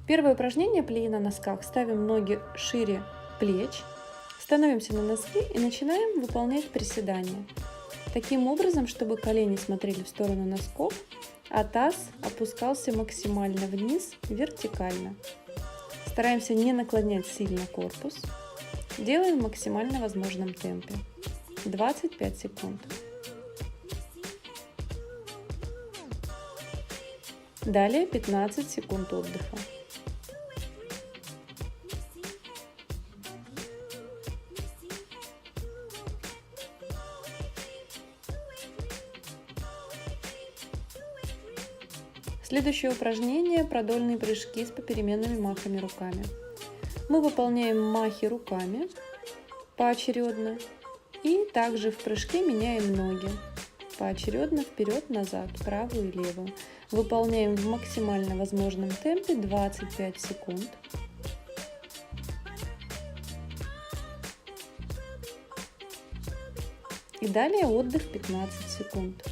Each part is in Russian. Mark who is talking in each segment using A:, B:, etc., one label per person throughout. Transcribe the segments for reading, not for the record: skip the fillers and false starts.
A: Первое упражнение плии на носках. Ставим ноги шире плеч, становимся на носки и начинаем выполнять приседания. Таким образом, чтобы колени смотрели в сторону носков, а таз опускался максимально вниз, вертикально. Стараемся не наклонять сильно корпус. Делаем в максимально возможном темпе. 25 секунд. Далее 15 секунд отдыха. Следующее упражнение – продольные прыжки с попеременными махами руками. Мы выполняем махи руками поочередно и также в прыжке меняем ноги поочередно вперед-назад, правую и левую. Выполняем в максимально возможном темпе 25 секунд. И далее отдых 15 секунд.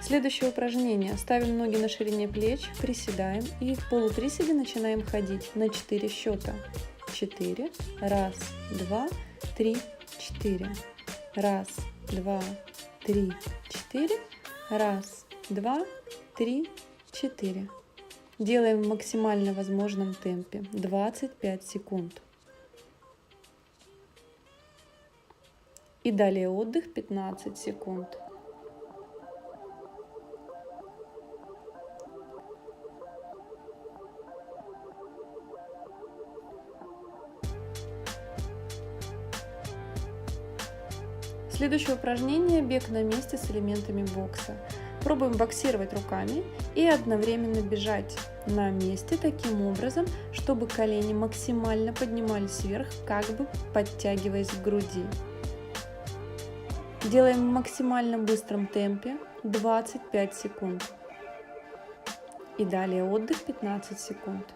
A: Следующее упражнение. Ставим ноги на ширине плеч, приседаем и в полуприседе начинаем ходить на 4 счета. 4. Раз, два, три, 4. Раз, два, три, 4. Раз, два, три, 4. Делаем в максимально возможном темпе. 25 секунд. И далее отдых 15 секунд. Следующее упражнение – бег на месте с элементами бокса. Пробуем боксировать руками и одновременно бежать на месте таким образом, чтобы колени максимально поднимались вверх, как бы подтягиваясь к груди. Делаем в максимально быстром темпе 25 секунд. И далее отдых 15 секунд.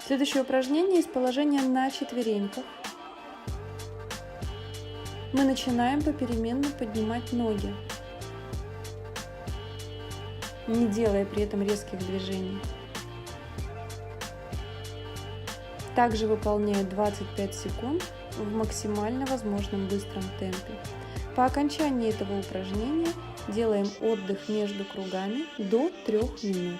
A: Следующее упражнение из положения на четвереньках. Мы начинаем попеременно поднимать ноги, не делая при этом резких движений. Также выполняя 25 секунд в максимально возможном быстром темпе. По окончании этого упражнения делаем отдых между кругами до 3 минут.